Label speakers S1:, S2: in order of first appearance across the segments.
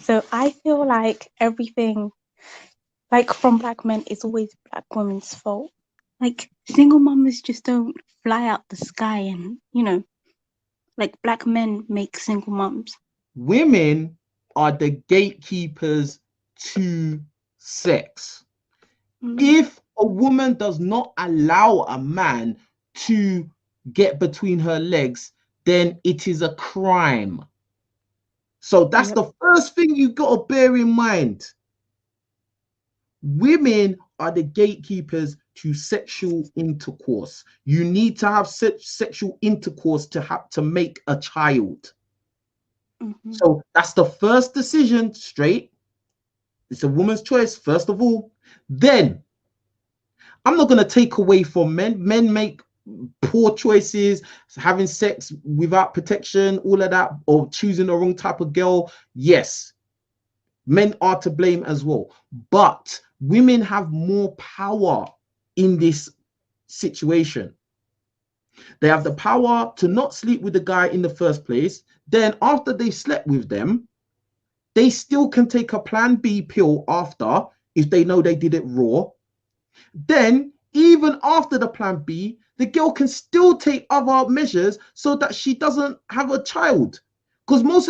S1: So I feel like everything, like from black men, is always black women's fault. Like single mothers just don't fly out the sky, and like black men make single moms.
S2: Women are the gatekeepers to sex.
S1: Mm,
S2: If a woman does not allow a man to get between her legs, then it is a crime. So that's
S1: yep.
S2: the first thing you got to bear in mind. Women are the gatekeepers to sexual intercourse. You need to have sexual intercourse to make a child.
S1: Hmm.
S2: So that's the first decision straight. It's a woman's choice, first of all. Then I'm not going to take away from men. Men make poor choices, having sex without protection, all of that, or choosing the wrong type of girl. Yes, men are to blame as well. But women have more power in this situation. They have the power to not sleep with the guy in the first place. Then, after they slept with them, they still can take a plan B pill after if they know they did it raw. Then, even after the plan B, the girl can still take other measures so that she doesn't have a child. Because the most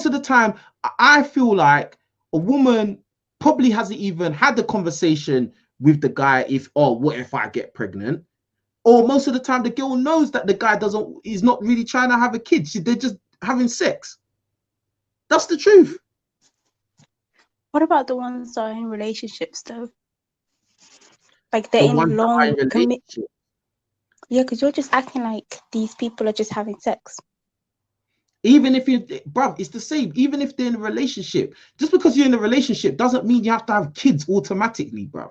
S2: of the time, I feel like a woman probably hasn't even had the conversation with the guy if, oh, what if I get pregnant? Or most of the time, the girl knows that the guy doesn't, is not really trying to have a kid. They're just having sex. That's the truth.
S1: What about the ones that are in relationships though? Like they're
S2: The
S1: in
S2: ones that are in
S1: long commit.
S2: relationship.
S1: Yeah, because you're just acting like these people are just having sex.
S2: Even if you, bruv, it's the same. Even if they're in a relationship, just because you're in a relationship doesn't mean you have to have kids automatically, bruv.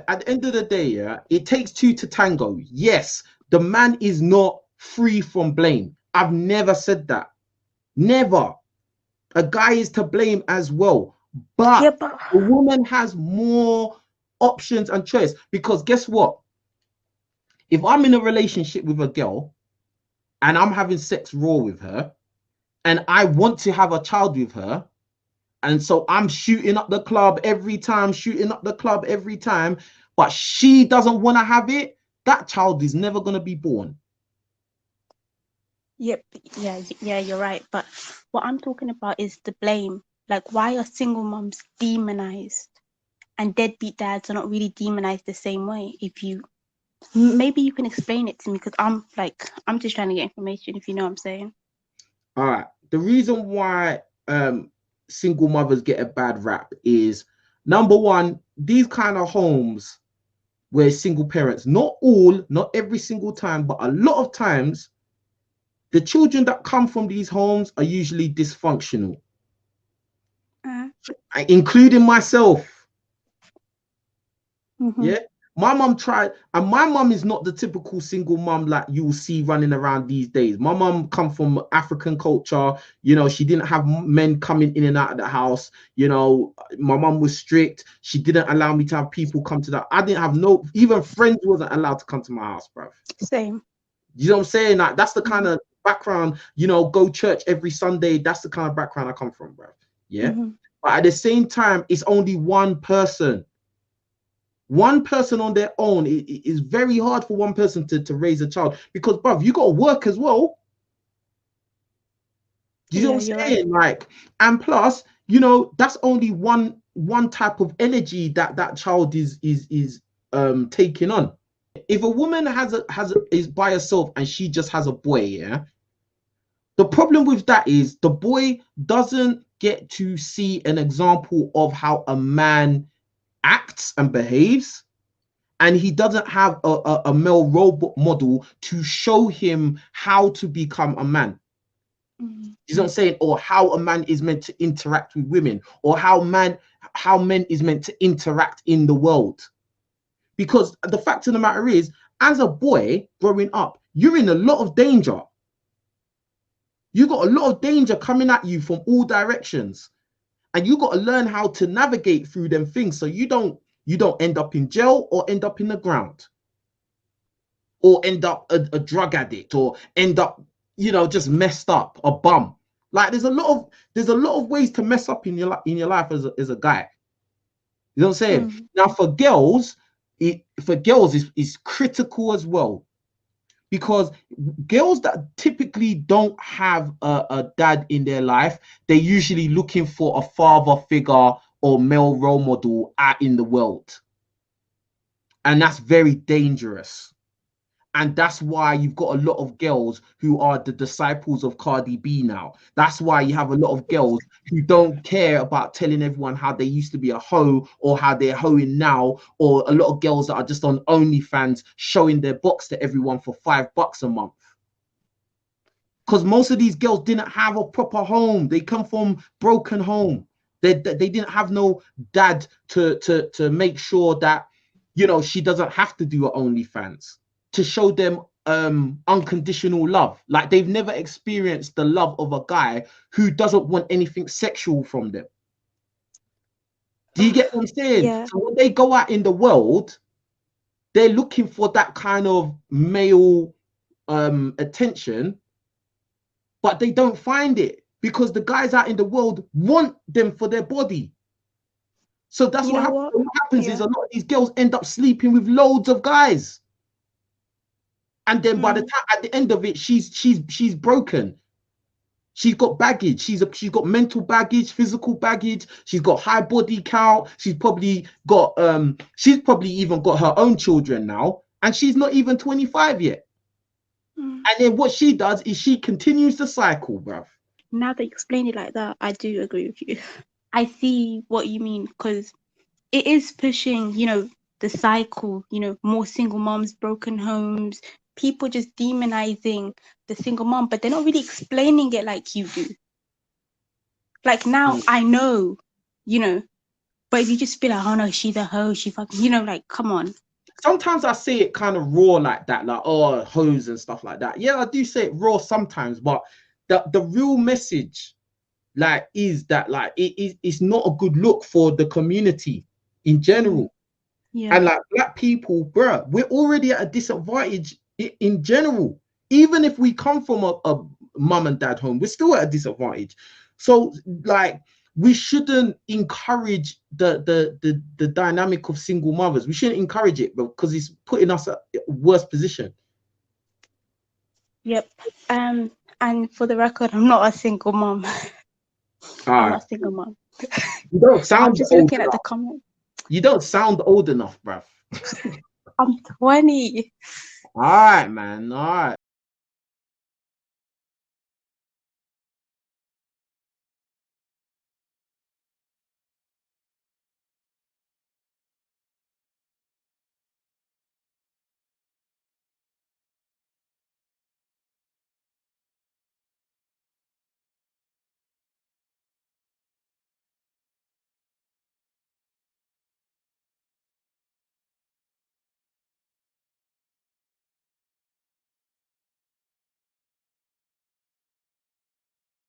S2: At the end of the day, yeah, it takes two to tango. Yes, the man is not free from blame. I've never said that. Never. A guy is to blame as well.
S1: Yeah,
S2: But
S1: but
S2: a woman has more options and choice because guess what? If I'm in a relationship with a girl and I'm having sex raw with her and I want to have a child with her, and so I'm shooting up the club every time, shooting up the club every time, but she doesn't want to have it, that child is never going to be born.
S1: yep, yeah, yeah, you're right. But what I'm talking about is the blame. Like, why are single moms demonized and deadbeat dads are not really demonized the same way? If you maybe you can explain it to me because I'm just trying to get information. If you know what I'm saying.
S2: All right. The reason why single mothers get a bad rap is number one, these kind of homes where single parents, not all, not every single time, but a lot of times, the children that come from these homes are usually dysfunctional,
S1: Uh,
S2: including myself.
S1: mm-hmm.
S2: Yeah. My mum tried, and my mum is not the typical single mum like you will see running around these days. My mum come from African culture. She didn't have men coming in and out of the house. My mum was strict. She didn't allow me to have people come to that. I didn't have no, even friends wasn't allowed to come to my house, bro.
S1: Same.
S2: You know what I'm saying? Like that's the kind
S1: Mm-hmm.
S2: of background, go church every Sunday. That's the kind of background I come from, bro. Yeah.
S1: Mm-hmm.
S2: But at the same time, it's only one person on their own. It is very hard for one person to raise a child because, bruv, you got to work as well. You know
S1: Yeah,
S2: what
S1: you're
S2: I'm
S1: right.
S2: saying? Like, and plus, that's only one type of energy that child is taking on. If a woman is by herself and she just has a boy, yeah, the problem with that is the boy doesn't get to see an example of how a man acts and behaves, and he doesn't have a male role model to show him how to become a man.
S1: Mm-hmm.
S2: You know what I'm saying? Or how a man is meant to interact with women, or how men is meant to interact in the world. Because the fact of the matter is, as a boy growing up, you're in a lot of danger. You got a lot of danger coming at you from all directions, and you got to learn how to navigate through them things so you don't end up in jail or end up in the ground or end up a drug addict or end up just messed up, a bum. Like there's a lot of ways to mess up in your life as a guy. You know what I'm saying? Now for girls, it's critical as well, because girls that typically don't have a dad in their life, they're usually looking for a father figure or male role model out in the world, and that's very dangerous. And that's why you've got a lot of girls who are the disciples of Cardi B now. That's why you have a lot of girls who don't care about telling everyone how they used to be a hoe or how they're hoeing now, or a lot of girls that are just on OnlyFans showing their box to everyone for $5 a month. Because most of these girls didn't have a proper home. They come from broken home. They didn't have no dad to make sure that, you know, she doesn't have to do her OnlyFans, to show them unconditional love. Like they've never experienced the love of a guy who doesn't want anything sexual from them. Do you get what I'm saying?
S1: Yeah.
S2: So when they go out in the world, they're looking for that kind of male attention, but they don't find it because the guys out in the world want them for their body. So that's what happens is a lot of these girls end up sleeping with loads of guys. And then by the time at the end of it, she's broken. She's got baggage. She's got mental baggage, physical baggage. She's got high body count. She's probably even got her own children now, and she's not even 25 yet. And then what she does is she continues the cycle, bruv.
S1: Now that you explain it like that, I do agree with you. I see what you mean, because it is pushing, you know, the cycle, you know, more single moms, broken homes, people just demonizing the single mom, but they're not really explaining it like you do. Like now I know, you know, but if you just be like, oh no, she's a hoe, she fucking, you know, like, come on.
S2: Sometimes I say it kind of raw like that, like, oh, hoes and stuff like that. Yeah, I do say it raw sometimes, but the real message, like, is that, like, it's not a good look for the community in general.
S1: Yeah.
S2: And like black people, bruh, we're already at a disadvantage in general. Even if we come from a mum and dad home, we're still at a disadvantage. So like, we shouldn't encourage the dynamic of single mothers. We shouldn't encourage it, because it's putting us at a worse position.
S1: Yep. And for the record, I'm not a single mom. I'm not a single mom.
S2: You don't sound
S1: I'm just looking at the comments.
S2: You don't sound old enough, bruv.
S1: I'm 20.
S2: All right, man. All right.